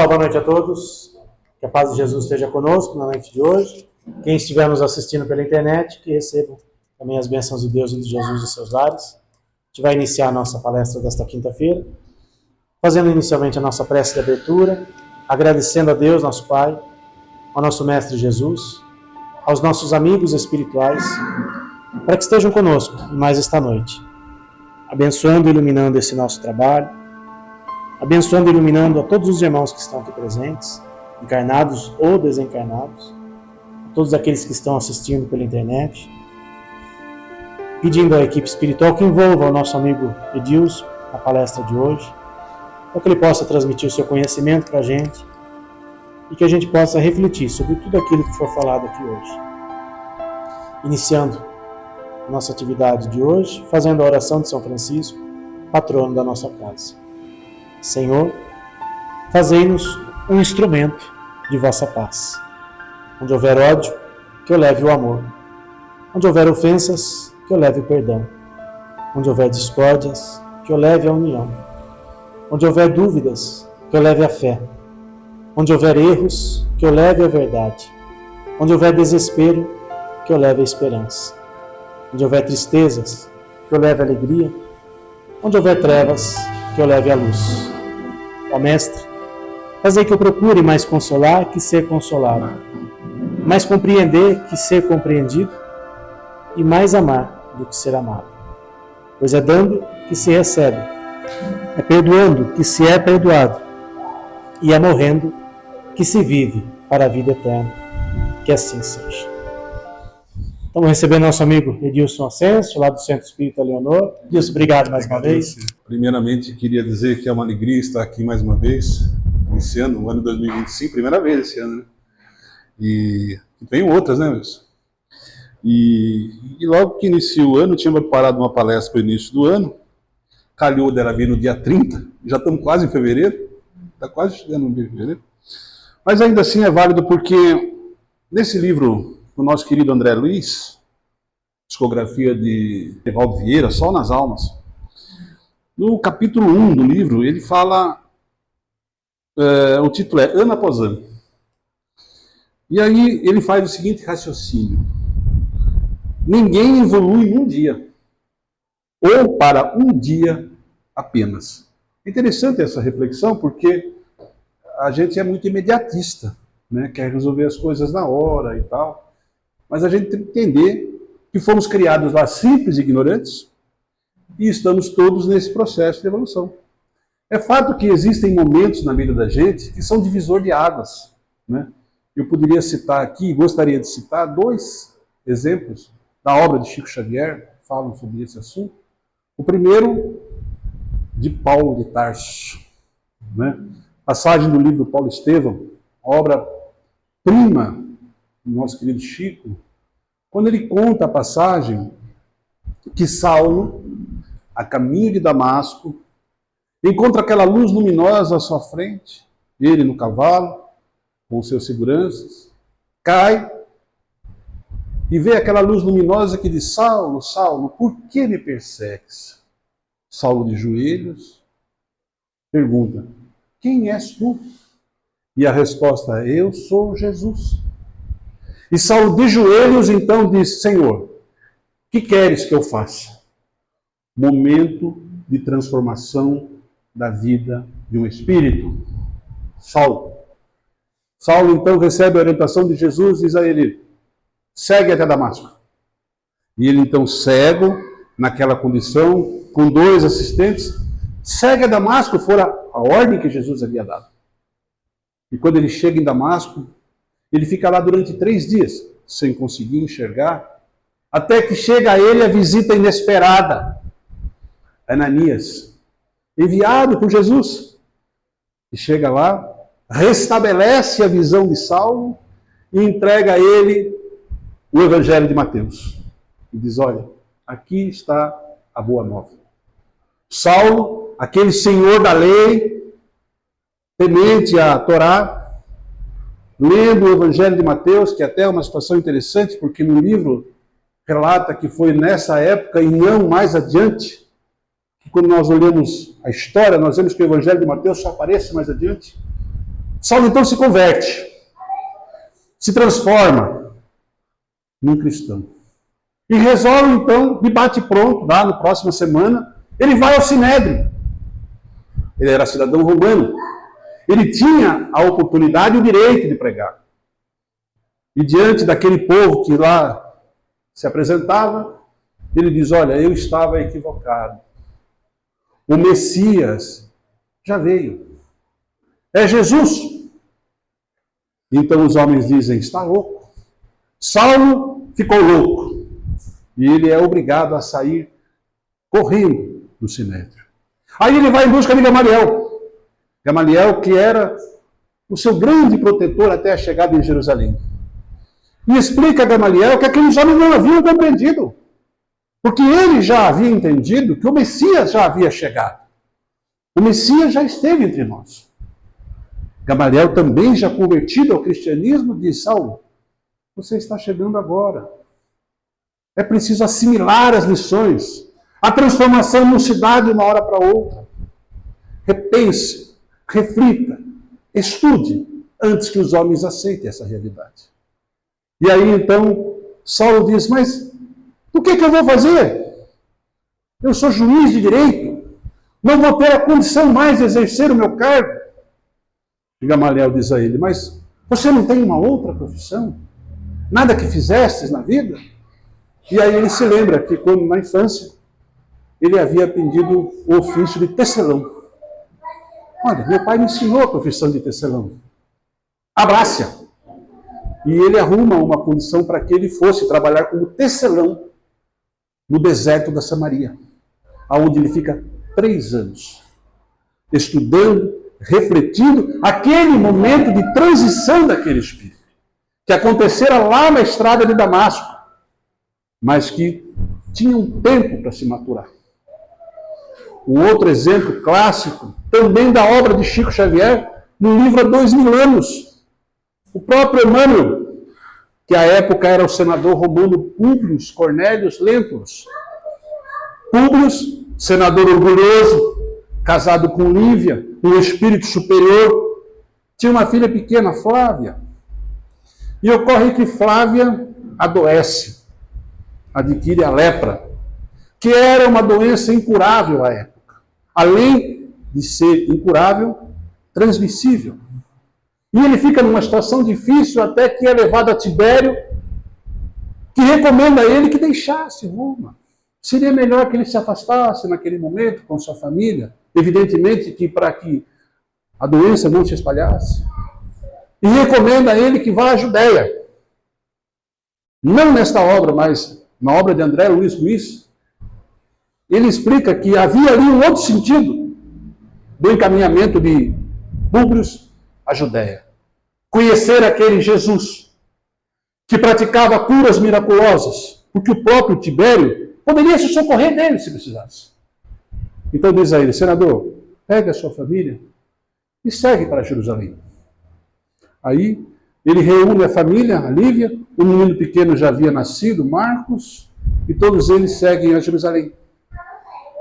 Boa noite a todos, que a paz de Jesus esteja conosco na noite de hoje. Quem estiver nos assistindo pela internet, que recebam também as bênçãos de Deus e de Jesus em seus lares. A gente vai iniciar a nossa palestra desta quinta-feira, fazendo inicialmente a nossa prece de abertura, agradecendo a Deus, nosso Pai, ao nosso Mestre Jesus, aos nossos amigos espirituais, para que estejam conosco mais esta noite, abençoando e iluminando esse nosso trabalho, abençoando e iluminando a todos os irmãos que estão aqui presentes, encarnados ou desencarnados, a todos aqueles que estão assistindo pela internet, pedindo à equipe espiritual que envolva o nosso amigo Edilson na palestra de hoje, para que ele possa transmitir o seu conhecimento para a gente e que a gente possa refletir sobre tudo aquilo que for falado aqui hoje. Iniciando a nossa atividade de hoje, fazendo a oração de São Francisco, patrono da nossa casa. Senhor, fazei-nos um instrumento de vossa paz. Onde houver ódio, que eu leve o amor. Onde houver ofensas, que eu leve o perdão. Onde houver discórdias, que eu leve a união. Onde houver dúvidas, que eu leve a fé. Onde houver erros, que eu leve a verdade. Onde houver desespero, que eu leve a esperança. Onde houver tristezas, que eu leve a alegria. Onde houver trevas, que eu leve a luz. Ó Mestre, fazei que eu procure mais consolar que ser consolado, mais compreender que ser compreendido e mais amar do que ser amado. Pois é dando que se recebe, é perdoando que se é perdoado e é morrendo que se vive para a vida eterna. Que assim seja. Vamos receber nosso amigo Edilson Ascenso, lá do Centro Espírita Leonor. Edilson, obrigado mais uma vez. Primeiramente, queria dizer que é uma alegria estar aqui mais uma vez, esse ano, o ano 2025, primeira vez esse ano, né? E tem outras, né, Wilson? E logo que iniciou o ano, tinha preparado uma palestra para o início do ano, calhou dela vir no dia 30, já estamos quase em fevereiro, está quase chegando no dia de fevereiro, mas ainda assim é válido porque nesse livro do nosso querido André Luiz, psicografia de Evaldo Vieira, Sol nas Almas, no capítulo 1 do livro, ele fala, o título é Ano após Ano. E aí ele faz o seguinte raciocínio: ninguém evolui em um dia, ou para um dia apenas. É interessante essa reflexão, porque a gente é muito imediatista, né? Quer resolver as coisas na hora e tal. Mas a gente tem que entender que fomos criados lá simples e ignorantes e estamos todos nesse processo de evolução. É fato que existem momentos na vida da gente que são divisor de águas, né? Eu poderia citar aqui, gostaria de citar, dois exemplos da obra de Chico Xavier que falam sobre esse assunto. O primeiro, de Paulo de Tarso, né? Passagem do livro Paulo Estevão, obra-prima do nosso querido Chico, quando ele conta a passagem que Saulo, a caminho de Damasco, encontra aquela luz luminosa à sua frente, ele no cavalo, com seus seguranças, cai e vê aquela luz luminosa que diz: Saulo, Saulo, por que me persegues? Saulo de joelhos pergunta: quem és tu? E a resposta é: eu sou Jesus. E Saulo de joelhos então diz: Senhor, o que queres que eu faça? Momento de transformação da vida de um espírito. Saulo então recebe a orientação de Jesus e diz a ele: segue até Damasco. E ele então, cego, naquela condição, com dois assistentes, segue a Damasco, fora a ordem que Jesus havia dado. E quando ele chega em Damasco, ele fica lá durante 3 dias, sem conseguir enxergar, até que chega a ele a visita inesperada. Ananias, enviado por Jesus, e chega lá, restabelece a visão de Saulo e entrega a ele o Evangelho de Mateus. E diz: olha, aqui está a boa nova. Saulo, aquele senhor da lei, temente à Torá, lendo o Evangelho de Mateus, que até é uma situação interessante, porque no livro relata que foi nessa época e não mais adiante, que quando nós olhamos a história, nós vemos que o Evangelho de Mateus só aparece mais adiante. Saulo então se converte, se transforma num cristão. E resolve então, de bate-pronto, lá na próxima semana, ele vai ao Sinédrio. Ele era cidadão romano. Ele tinha a oportunidade e o direito de pregar. E diante daquele povo que lá se apresentava, ele diz: olha, eu estava equivocado. O Messias já veio. É Jesus. Então os homens dizem: está louco. Saulo ficou louco. E ele é obrigado a sair correndo do Sinédrio. Aí ele vai em busca de Gamaliel. Gamaliel, que era o seu grande protetor até a chegada em Jerusalém. E explica a Gamaliel que aqueles homens não haviam compreendido. Porque ele já havia entendido que o Messias já havia chegado. O Messias já esteve entre nós. Gamaliel, também já convertido ao cristianismo, diz: Saulo, você está chegando agora. É preciso assimilar as lições. A transformação não se dá de uma hora para outra. Repense, reflita, estude, antes que os homens aceitem essa realidade. E aí então, Saulo diz: mas o que eu vou fazer? Eu sou juiz de direito, não vou ter a condição mais de exercer o meu cargo. E Gamaliel diz a ele: mas você não tem uma outra profissão? Nada que fizestes na vida? E aí ele se lembra que quando na infância ele havia aprendido o ofício de tecelão. Olha, meu pai me ensinou a profissão de tecelão. Abraça. E ele arruma uma condição para que ele fosse trabalhar como tecelão no deserto da Samaria, onde ele fica 3 anos, estudando, refletindo aquele momento de transição daquele espírito, que acontecera lá na estrada de Damasco, mas que tinha um tempo para se maturar. Um outro exemplo clássico, também da obra de Chico Xavier, no livro Há 2000 anos. O próprio Emmanuel, que à época era o senador romano Públio Cornélios Lentulus. Públio, senador orgulhoso, casado com Lívia, um espírito superior, tinha uma filha pequena, Flávia. E ocorre que Flávia adoece, adquire a lepra, que era uma doença incurável à época. Além de ser incurável, transmissível. E ele fica numa situação difícil até que é levado a Tibério, que recomenda a ele que deixasse Roma. Seria melhor que ele se afastasse naquele momento com sua família, evidentemente que para que a doença não se espalhasse. E recomenda a ele que vá à Judéia. Não nesta obra, mas na obra de André Luiz Ruiz, ele explica que havia ali um outro sentido do encaminhamento de Públio à Judéia. Conhecer aquele Jesus que praticava curas miraculosas, porque o próprio Tibério poderia se socorrer dele se precisasse. Então diz a ele: senador, pega a sua família e segue para Jerusalém. Aí ele reúne a família, a Lívia, o menino pequeno já havia nascido, Marcos, e todos eles seguem a Jerusalém,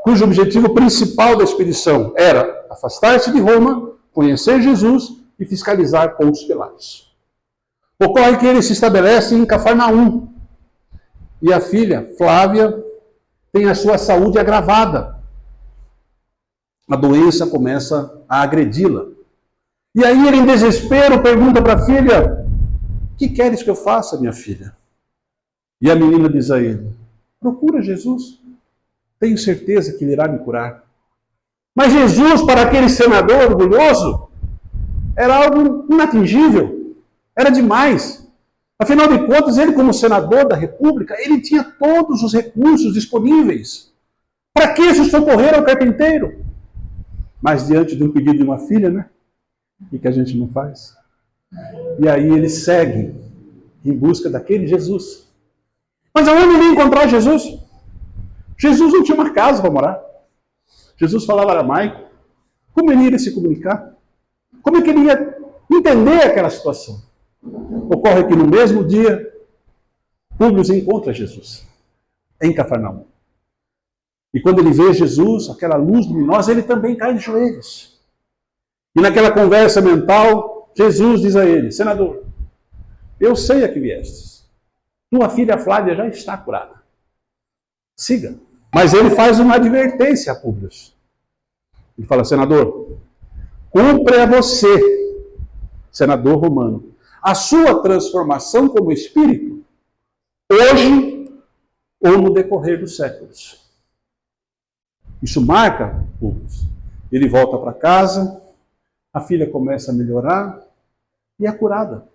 cujo objetivo principal da expedição era afastar-se de Roma, conhecer Jesus e fiscalizar Pôncio Pilatos. Ocorre que ele se estabelece em Cafarnaum, e a filha, Flávia, tem a sua saúde agravada. A doença começa a agredi-la. E aí ele, em desespero, pergunta para a filha: o que queres que eu faça, minha filha? E a menina diz a ele: procura Jesus. Tenho certeza que ele irá me curar. Mas Jesus, para aquele senador orgulhoso, era algo inatingível. Era demais. Afinal de contas, ele, como senador da República, ele tinha todos os recursos disponíveis. Para que se socorrer ao carpinteiro? Mas diante de um pedido de uma filha, né? O que a gente não faz? E aí ele segue em busca daquele Jesus. Mas aonde ele ia encontrar Jesus? Jesus não tinha uma casa para morar. Jesus falava aramaico. Como ele iria se comunicar? Como é que ele ia entender aquela situação? Ocorre que no mesmo dia, Públio encontra Jesus em Cafarnaum. E quando ele vê Jesus, aquela luz luminosa, ele também cai de joelhos. E naquela conversa mental, Jesus diz a ele: senador, eu sei a que viestes. Tua filha Flávia já está curada. Siga. Mas ele faz uma advertência a Públio. Ele fala: senador, cumpre a você, senador romano, a sua transformação como espírito, hoje ou no decorrer dos séculos. Isso marca Públio. Ele volta para casa, a filha começa a melhorar e é curada.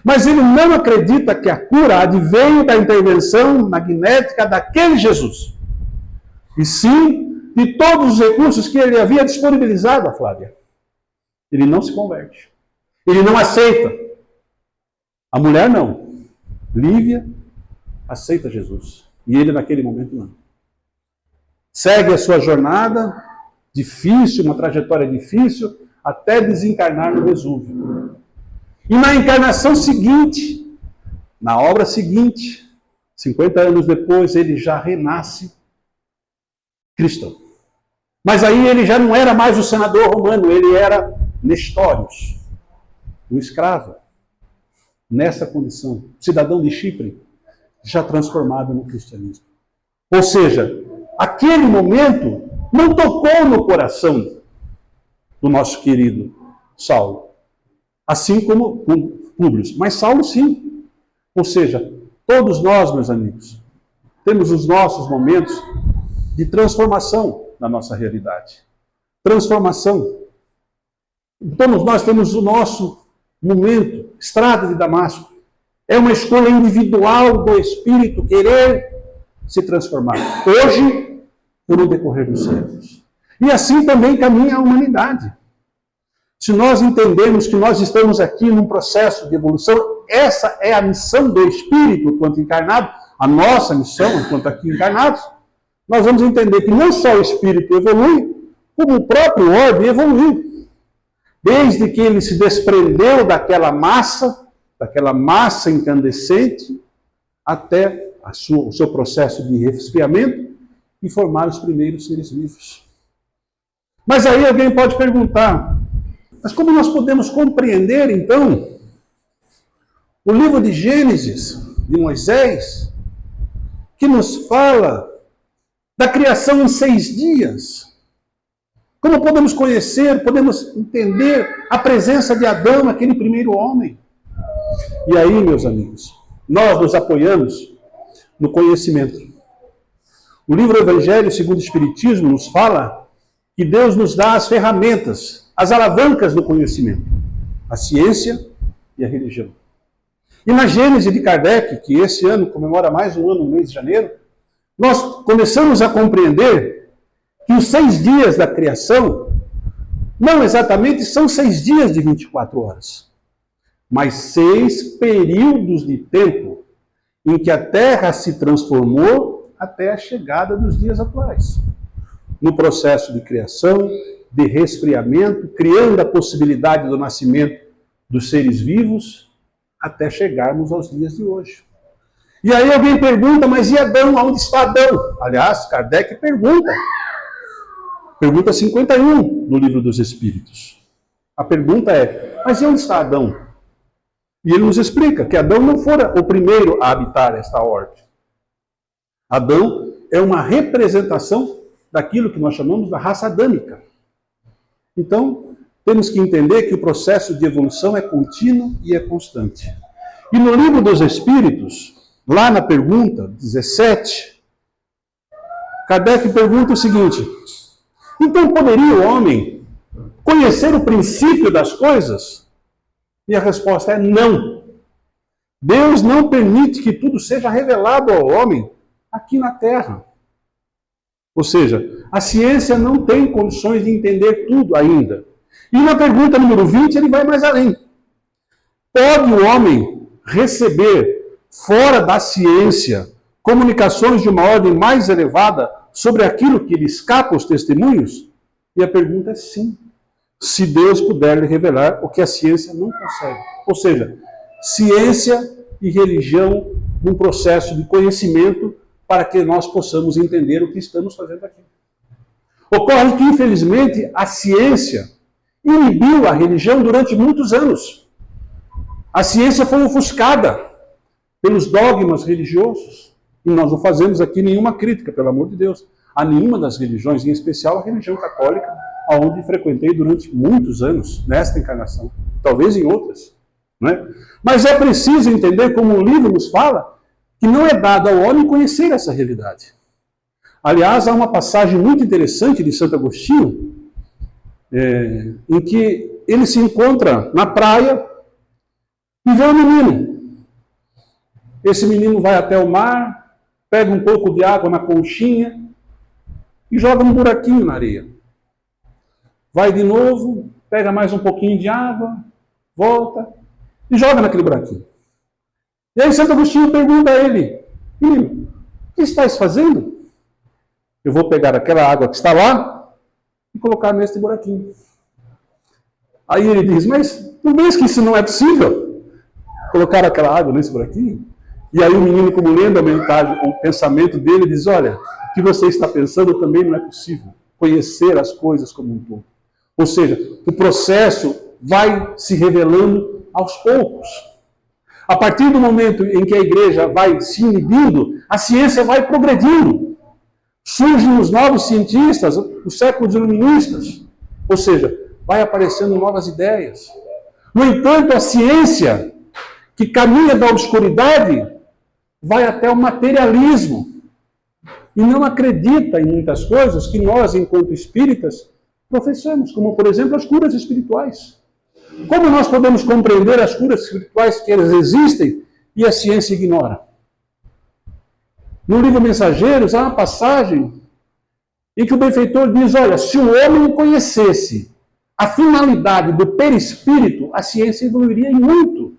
Mas ele não acredita que a cura adveio da intervenção magnética daquele Jesus, e sim de todos os recursos que ele havia disponibilizado a Flávia. Ele não se converte. Ele não aceita. A mulher não. Lívia aceita Jesus. E ele naquele momento não. Segue a sua jornada difícil, uma trajetória difícil, até desencarnar no Vesúvio. E na encarnação seguinte, na obra seguinte, 50 anos depois, ele já renasce cristão. Mas aí ele já não era mais o senador romano, ele era Nestórios, um escravo, nessa condição, cidadão de Chipre, já transformado no cristianismo. Ou seja, aquele momento não tocou no coração do nosso querido Saulo, assim como Públio, mas Saulo sim. Ou seja, todos nós, meus amigos, temos os nossos momentos de transformação na nossa realidade. Transformação. Todos nós temos o nosso momento, estrada de Damasco. É uma escolha individual do Espírito querer se transformar. Hoje, ou no decorrer dos séculos. E assim também caminha a humanidade. Se nós entendemos que nós estamos aqui num processo de evolução, essa é a missão do Espírito enquanto encarnado, a nossa missão enquanto aqui encarnados, nós vamos entender que não só o Espírito evolui, como o próprio orbe evoluiu. Desde que ele se desprendeu daquela massa incandescente, até o seu processo de resfriamento e formar os primeiros seres vivos. Mas aí alguém pode perguntar, mas como nós podemos compreender, então, o livro de Gênesis, de Moisés, que nos fala da criação em 6 dias? Como podemos conhecer, podemos entender a presença de Adão, aquele primeiro homem? E aí, meus amigos, nós nos apoiamos no conhecimento. O livro Evangelho segundo o Espiritismo nos fala que Deus nos dá as ferramentas, as alavancas do conhecimento, a ciência e a religião. E na Gênese de Kardec, que esse ano comemora mais um ano no mês de janeiro, nós começamos a compreender que os 6 dias da criação não exatamente são 6 dias de 24 horas, mas 6 períodos de tempo em que a Terra se transformou até a chegada dos dias atuais. No processo de criação, de resfriamento, criando a possibilidade do nascimento dos seres vivos, até chegarmos aos dias de hoje. E aí alguém pergunta, mas e Adão? Onde está Adão? Aliás, Kardec pergunta. Pergunta 51 no Livro dos Espíritos. A pergunta é, mas e onde está Adão? E ele nos explica que Adão não fora o primeiro a habitar esta orbe. Adão é uma representação daquilo que nós chamamos da raça adâmica. Então, temos que entender que o processo de evolução é contínuo e é constante. E no Livro dos Espíritos, lá na pergunta 17, Kardec pergunta o seguinte: então poderia o homem conhecer o princípio das coisas? E a resposta é não. Deus não permite que tudo seja revelado ao homem aqui na Terra. Ou seja, a ciência não tem condições de entender tudo ainda. E na pergunta número 20, ele vai mais além. Pode o homem receber, fora da ciência, comunicações de uma ordem mais elevada sobre aquilo que lhe escapa aos testemunhos? E a pergunta é sim. Se Deus puder lhe revelar o que a ciência não consegue. Ou seja, ciência e religião num processo de conhecimento para que nós possamos entender o que estamos fazendo aqui. Ocorre que, infelizmente, a ciência inibiu a religião durante muitos anos. A ciência foi ofuscada pelos dogmas religiosos. E nós não fazemos aqui nenhuma crítica, pelo amor de Deus, a nenhuma das religiões, em especial a religião católica, aonde frequentei durante muitos anos, nesta encarnação, talvez em outras. Né? Mas é preciso entender, como o livro nos fala, que não é dado ao homem conhecer essa realidade. Aliás, há uma passagem muito interessante de Santo Agostinho, em que ele se encontra na praia e vê um menino. Esse menino vai até o mar, pega um pouco de água na conchinha e joga um buraquinho na areia. Vai de novo, pega mais um pouquinho de água, volta e joga naquele buraquinho. E aí Santo Agostinho pergunta a ele: menino, o que estás fazendo? Eu vou pegar aquela água que está lá e colocar neste buraquinho. Aí ele diz: mas tu vês que isso não é possível? Colocar aquela água nesse buraquinho? E aí o menino, como lendo o pensamento dele, diz: olha, o que você está pensando também não é possível. Conhecer as coisas como um todo. Ou seja, o processo vai se revelando aos poucos. A partir do momento em que a igreja vai se inibindo, a ciência vai progredindo. Surgem os novos cientistas, os séculos iluministas. Ou seja, vai aparecendo novas ideias. No entanto, a ciência, que caminha da obscuridade, vai até o materialismo. E não acredita em muitas coisas que nós, enquanto espíritas, professamos, como, por exemplo, as curas espirituais. Como nós podemos compreender as curas espirituais que elas existem e a ciência ignora? No livro Mensageiros, há uma passagem em que o benfeitor diz: olha, se o homem conhecesse a finalidade do perispírito, a ciência evoluiria em muito.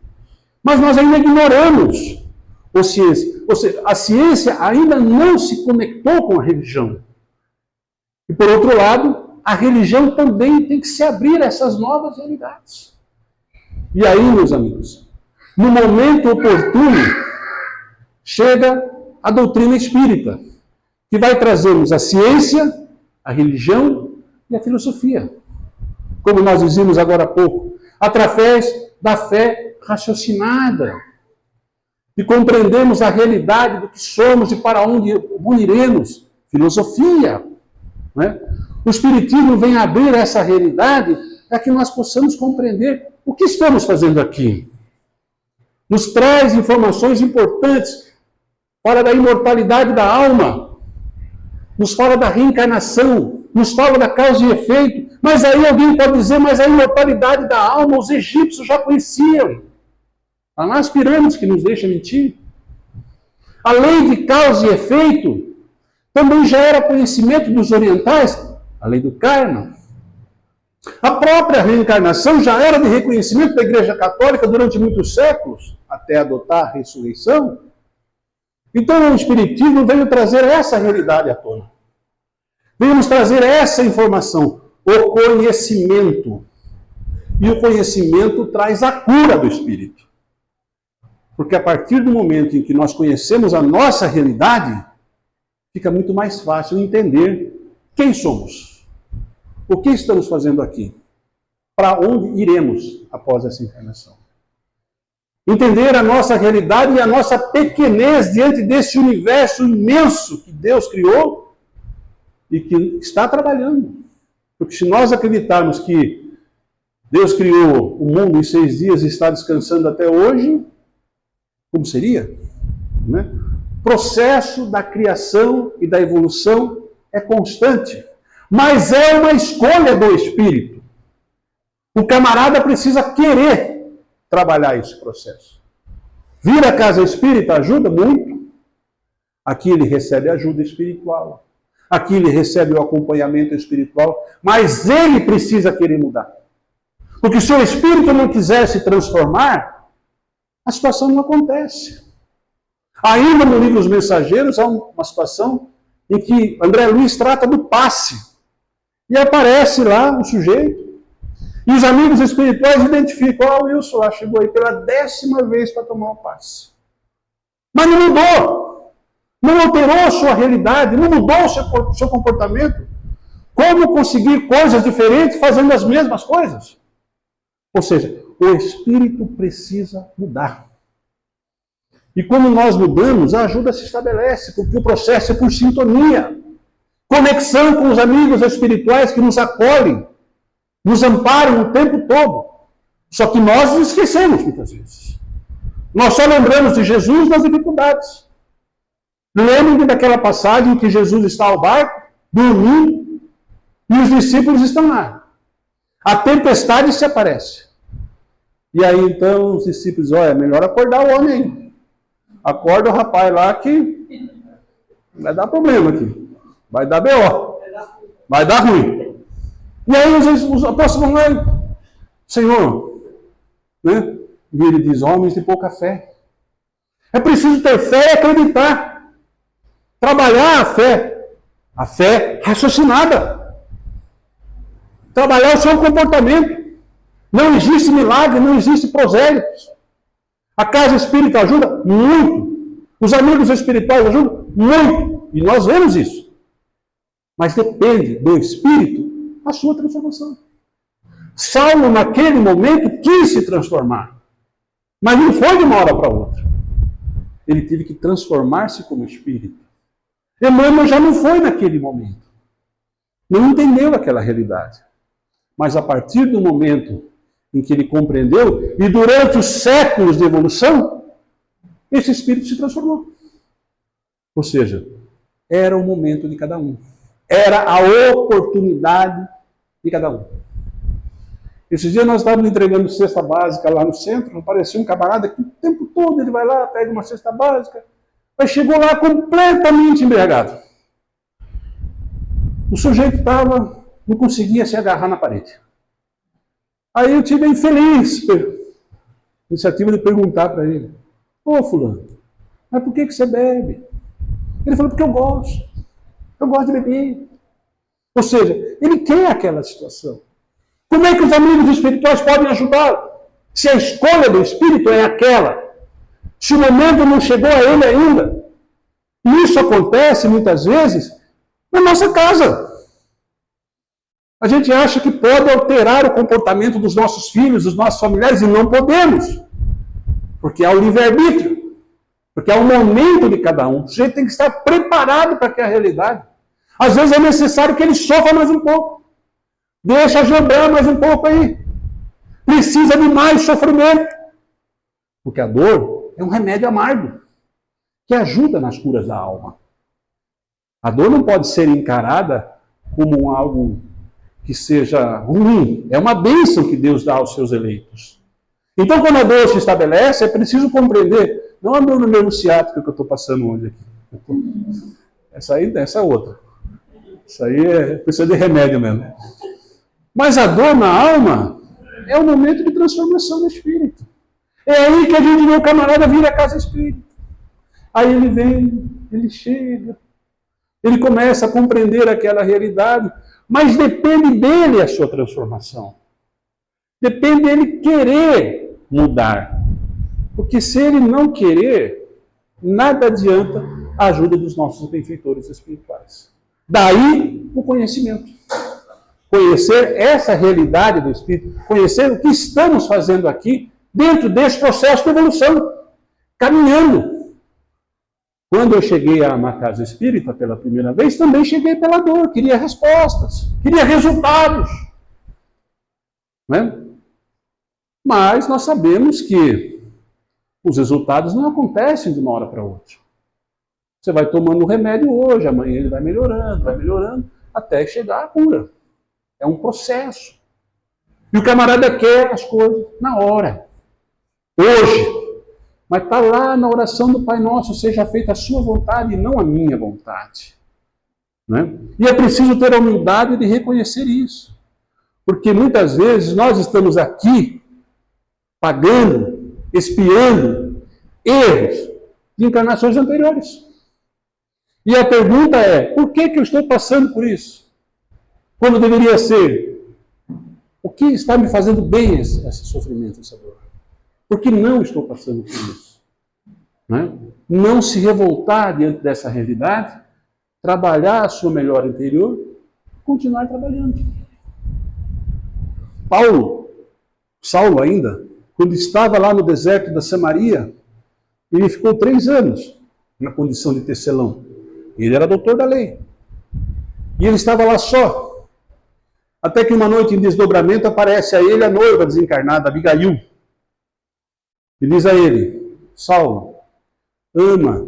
Mas nós ainda ignoramos a ciência. Ou seja, a ciência ainda não se conectou com a religião. E, por outro lado, a religião também tem que se abrir a essas novas realidades. E aí, meus amigos, no momento oportuno, chega a doutrina espírita, que vai trazer-nos a ciência, a religião e a filosofia. Como nós dizíamos agora há pouco, através da fé raciocinada, e compreendemos a realidade do que somos e para onde iremos. Filosofia. Né? O Espiritismo vem abrir essa realidade para que nós possamos compreender o que estamos fazendo aqui. Nos traz informações importantes, fala da imortalidade da alma, nos fala da reencarnação, nos fala da causa e efeito. Mas aí alguém pode dizer: mas a imortalidade da alma os egípcios já conheciam. Há lá as pirâmides que nos deixam mentir. A lei de causa e efeito também já era conhecimento dos orientais, a lei do karma. A própria reencarnação já era de reconhecimento da Igreja Católica durante muitos séculos, até adotar a ressurreição. Então o Espiritismo veio trazer essa realidade à tona. Veio nos trazer essa informação, o conhecimento. E o conhecimento traz a cura do espírito. Porque a partir do momento em que nós conhecemos a nossa realidade, fica muito mais fácil entender quem somos, o que estamos fazendo aqui, para onde iremos após essa encarnação. Entender a nossa realidade e a nossa pequenez diante desse universo imenso que Deus criou e que está trabalhando. Porque se nós acreditarmos que Deus criou o mundo em 6 dias e está descansando até hoje, como seria? Né? O processo da criação e da evolução é constante, mas é uma escolha do espírito. O camarada precisa querer trabalhar esse processo. Vir à casa espírita ajuda muito. Aqui ele recebe ajuda espiritual. Aqui ele recebe o acompanhamento espiritual, mas ele precisa querer mudar. Porque se o espírito não quiser se transformar, a situação não acontece. Ainda no livro Os Mensageiros há uma situação em que André Luiz trata do passe. E aparece lá um sujeito. E os amigos espirituais identificam: ó, o Wilson lá chegou aí pela 10ª vez para tomar o passe. Mas não mudou. Não alterou a sua realidade, não mudou o seu comportamento. Como conseguir coisas diferentes fazendo as mesmas coisas? Ou seja, o espírito precisa mudar. E quando nós mudamos, a ajuda se estabelece, porque o processo é por sintonia. Conexão com os amigos espirituais que nos acolhem, nos amparam o tempo todo. Só que nós nos esquecemos muitas vezes. Nós só lembramos de Jesus nas dificuldades. Lembrem daquela passagem em que Jesus está ao barco, dormindo, e os discípulos estão lá. A tempestade se aparece. E aí então os discípulos, olha, é melhor acordar o homem aí. Acorda o rapaz lá que vai dar problema aqui. Vai dar B.O. Vai dar ruim. E aí os apóstolos vão lá, Senhor, né? E ele diz, homens de pouca fé. É preciso ter fé e acreditar. Trabalhar a fé raciocinada. Trabalhar o seu comportamento. Não existe milagre, não existe prosélitos. A casa espírita ajuda muito. Os amigos espirituais ajudam muito. E nós vemos isso. Mas depende do espírito a sua transformação. Saulo, naquele momento, quis se transformar. Mas não foi de uma hora para outra. Ele teve que transformar-se como espírito. Emmanuel já não foi naquele momento. Não entendeu aquela realidade. Mas a partir do momento em que ele compreendeu, e durante os séculos de evolução, esse espírito se transformou. Ou seja, era o momento de cada um. Era a oportunidade de cada um. Esses dias nós estávamos entregando cesta básica lá no centro, apareceu um camarada que o tempo todo ele vai lá, pega uma cesta básica, mas chegou lá completamente embriagado. O sujeito não conseguia se agarrar na parede. Aí eu tive a infeliz iniciativa de perguntar para ele, ô fulano, mas por que você bebe? Ele falou, porque eu gosto de beber. Ou seja, ele quer aquela situação. Como é que os amigos espirituais podem ajudá-lo? Se a escolha do espírito é aquela, se o momento não chegou a ele ainda. E isso acontece muitas vezes na nossa casa. A gente acha que pode alterar o comportamento dos nossos filhos, dos nossos familiares, e não podemos. Porque há o livre-arbítrio. Porque há o momento de cada um. O sujeito tem que estar preparado para aquela realidade. Às vezes é necessário que ele sofra mais um pouco. Deixa jambrar mais um pouco aí. Precisa de mais sofrimento. Porque a dor é um remédio amargo que ajuda nas curas da alma. A dor não pode ser encarada como algo que seja ruim. É uma bênção que Deus dá aos seus eleitos. Então, quando a dor se estabelece, é preciso compreender. Não a dor no nervo ciático que eu estou passando hoje aqui. Essa outra. Isso aí precisa de remédio mesmo. Mas a dor na alma é o momento de transformação do espírito. É aí que a gente vê o camarada vir à casa espírita. Aí ele vem, ele chega, ele começa a compreender aquela realidade, mas depende dele a sua transformação. Depende dele querer mudar. Porque se ele não querer, nada adianta a ajuda dos nossos benfeitores espirituais. Daí o conhecimento. Conhecer essa realidade do espírito, conhecer o que estamos fazendo aqui dentro desse processo de evolução, caminhando. Quando eu cheguei a uma casa espírita pela primeira vez, também cheguei pela dor, queria respostas, queria resultados. Né? Mas nós sabemos que os resultados não acontecem de uma hora para outra. Você vai tomando o remédio hoje, amanhã ele vai melhorando, até chegar à cura. É um processo. E o camarada quer as coisas na hora. Hoje. Mas está lá na oração do Pai Nosso, seja feita a sua vontade e não a minha vontade. Né? E é preciso ter a humildade de reconhecer isso. Porque muitas vezes nós estamos aqui pagando, expiando erros de encarnações anteriores. E a pergunta é, por que eu estou passando por isso? Quando deveria ser, o que está me fazendo bem esse sofrimento, essa dor? Por que não estou passando por isso? Né? Não se revoltar diante dessa realidade, trabalhar a sua melhora interior, continuar trabalhando. Saulo ainda, quando estava lá no deserto da Samaria, ele ficou 3 anos na condição de tecelão. Ele era doutor da lei. E ele estava lá só. Até que uma noite em desdobramento aparece a ele a noiva desencarnada, Abigail. E diz a ele: Saulo, ama,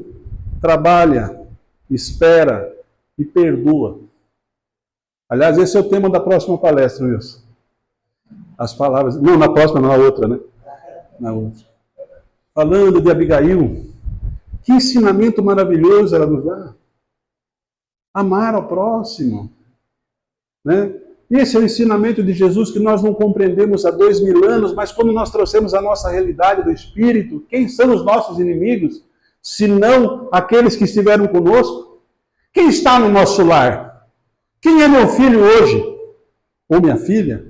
trabalha, espera e perdoa. Aliás, esse é o tema da próxima palestra, Wilson. As palavras... Não, na próxima, não, na outra, né? Na outra. Falando de Abigail, que ensinamento maravilhoso ela nos dá. Amar ao próximo. Né? Esse é o ensinamento de Jesus que nós não compreendemos há 2000 anos, mas quando nós trouxemos a nossa realidade do Espírito, quem são os nossos inimigos, se não aqueles que estiveram conosco? Quem está no nosso lar? Quem é meu filho hoje? Ou minha filha?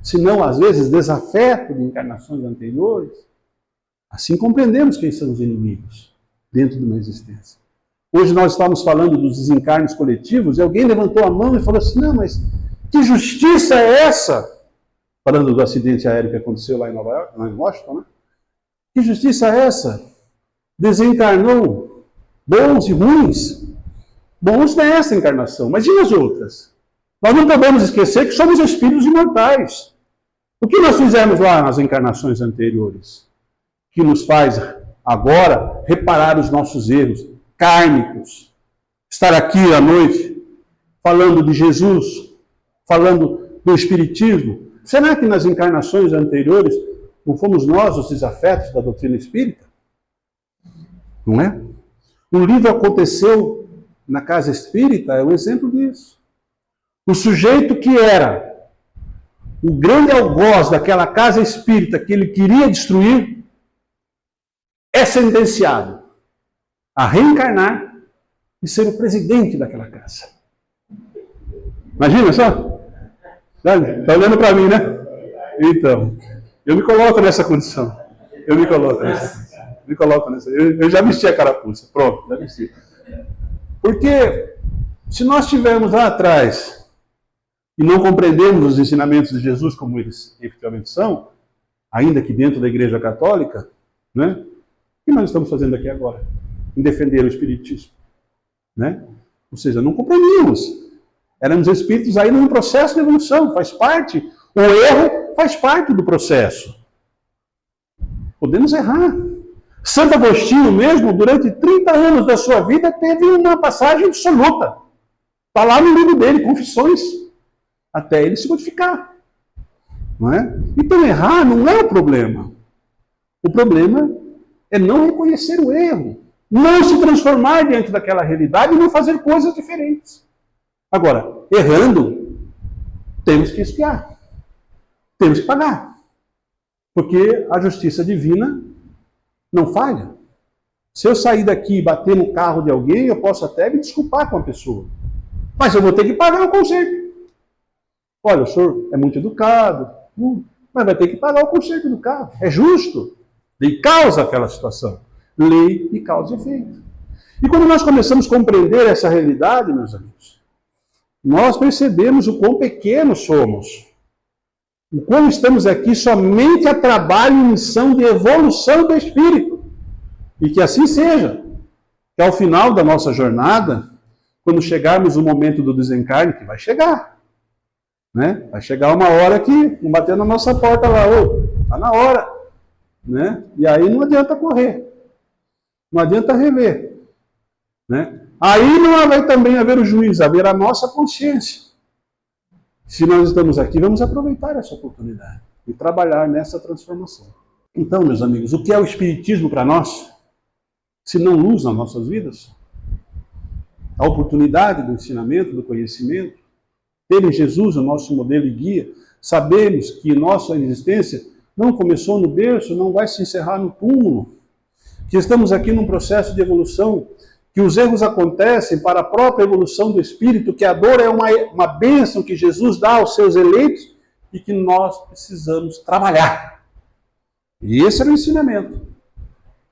Se não, às vezes, desafeto de encarnações anteriores. Assim compreendemos quem são os inimigos dentro de uma existência. Hoje nós estamos falando dos desencarnes coletivos e alguém levantou a mão e falou assim: não, mas que justiça é essa? Falando do acidente aéreo que aconteceu lá em Nova York, lá em Washington, né? Que justiça é essa? Desencarnou bons e ruins. Bons nessa encarnação, mas e as outras? Nós não podemos esquecer que somos espíritos imortais. O que nós fizemos lá nas encarnações anteriores? Que nos faz agora reparar os nossos erros kármicos. Estar aqui à noite falando de Jesus, falando do Espiritismo. Será que nas encarnações anteriores não fomos nós os desafetos da doutrina espírita? Não é? Um livro aconteceu na casa espírita, é um exemplo disso. O sujeito que era o grande algoz daquela casa espírita que ele queria destruir, é sentenciado a reencarnar e ser o presidente daquela casa. Imagina só? Está olhando para mim, né? Então, eu me coloco nessa condição. Eu já vesti a carapuça. Pronto, já vesti. Porque se nós estivermos lá atrás e não compreendemos os ensinamentos de Jesus como eles efetivamente são, ainda que dentro da Igreja Católica, né? O que nós estamos fazendo aqui agora? Em defender o Espiritismo. Né? Ou seja, não compreendíamos. Éramos espíritos aí num processo de evolução, faz parte. O erro faz parte do processo. Podemos errar. Santo Agostinho mesmo, durante 30 anos da sua vida, teve uma passagem absoluta. Está lá no livro dele, Confissões, até ele se modificar. Não é? Então errar não é o problema. O problema é não reconhecer o erro. Não se transformar diante daquela realidade e não fazer coisas diferentes. Agora, errando, temos que expiar. Temos que pagar. Porque a justiça divina não falha. Se eu sair daqui e bater no carro de alguém, eu posso até me desculpar com a pessoa. Mas eu vou ter que pagar o conserto. Olha, o senhor é muito educado, mas vai ter que pagar o conserto do carro. É justo. Lei causa aquela situação. Lei e causa e efeito. E quando nós começamos a compreender essa realidade, meus amigos, nós percebemos o quão pequenos somos. O quão estamos aqui somente a trabalho e missão de evolução do espírito. E que assim seja. Que ao final da nossa jornada, quando chegarmos o momento do desencarne, que vai chegar. Né? Vai chegar uma hora que vão bater na nossa porta lá, está na hora. Né? E aí não adianta correr. Não adianta rever. Né? Aí não vai também haver o juízo, haver a nossa consciência. Se nós estamos aqui, vamos aproveitar essa oportunidade e trabalhar nessa transformação. Então, meus amigos, o que é o Espiritismo para nós? Se não luz nas nossas vidas? A oportunidade do ensinamento, do conhecimento, ter em Jesus o nosso modelo e guia, sabemos que nossa existência não começou no berço, não vai se encerrar no túmulo, que estamos aqui num processo de evolução, que os erros acontecem para a própria evolução do espírito, que a dor é uma bênção que Jesus dá aos seus eleitos e que nós precisamos trabalhar. E esse era o ensinamento.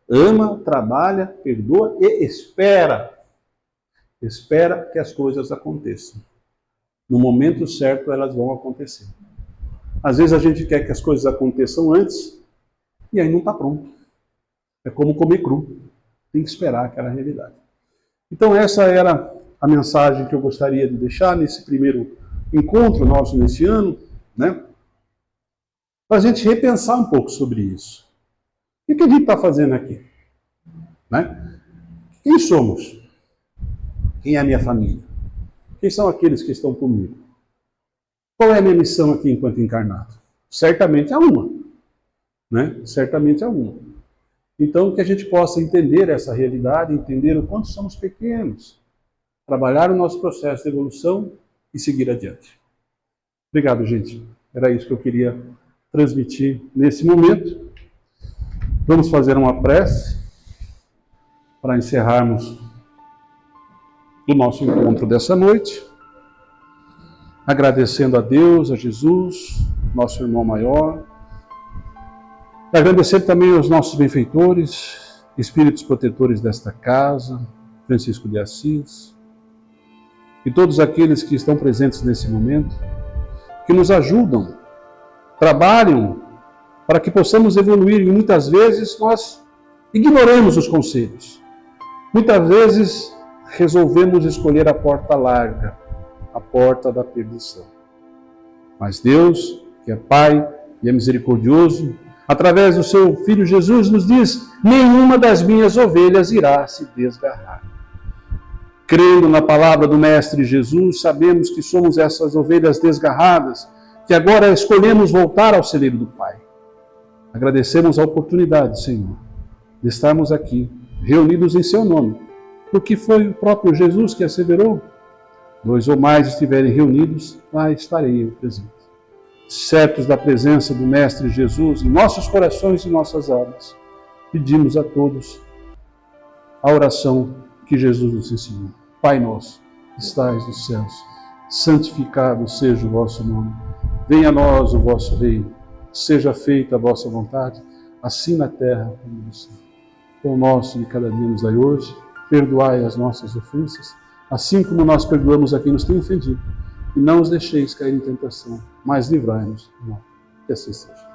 Ama, trabalha, perdoa e espera. Espera que as coisas aconteçam. no momento certo elas vão acontecer. Às vezes a gente quer que as coisas aconteçam antes e aí não está pronto. É como comer cru. Tem que esperar aquela realidade. Então essa era a mensagem que eu gostaria de deixar nesse primeiro encontro nosso nesse ano, né? Para a gente repensar um pouco sobre isso. O que a gente está fazendo aqui? Né? Quem somos? Quem é a minha família? Quem são aqueles que estão comigo? Qual é a minha missão aqui enquanto encarnado? Certamente é uma. Né? Certamente é uma. Então, que a gente possa entender essa realidade, entender o quanto somos pequenos, trabalhar o nosso processo de evolução e seguir adiante. Obrigado, gente. Era isso que eu queria transmitir nesse momento. Vamos fazer uma prece para encerrarmos o nosso encontro dessa noite, agradecendo a Deus, a Jesus, nosso irmão maior, agradecer também aos nossos benfeitores, espíritos protetores desta casa, Francisco de Assis, e todos aqueles que estão presentes nesse momento, que nos ajudam, trabalham para que possamos evoluir, e muitas vezes nós ignoramos os conselhos. Muitas vezes resolvemos escolher a porta larga, a porta da perdição. Mas Deus, que é Pai e é misericordioso, através do seu Filho Jesus, nos diz: nenhuma das minhas ovelhas irá se desgarrar. Crendo na palavra do Mestre Jesus, sabemos que somos essas ovelhas desgarradas, que agora escolhemos voltar ao celeiro do Pai. Agradecemos a oportunidade, Senhor, de estarmos aqui, reunidos em seu nome, porque foi o próprio Jesus que asseverou: 2 ou mais estiverem reunidos, lá estarei eu presente. Certos da presença do Mestre Jesus em nossos corações e nossas almas, pedimos a todos a oração que Jesus nos ensinou. Pai nosso, que estais nos céus, santificado seja o vosso nome. Venha a nós o vosso reino. Seja feita a vossa vontade, assim na terra como no céu. O pão nosso de cada dia nos dai hoje. Perdoai as nossas ofensas, assim como nós perdoamos a quem nos tem ofendido. E não os deixeis cair em tentação, mas livrai-nos do mal. Que assim seja.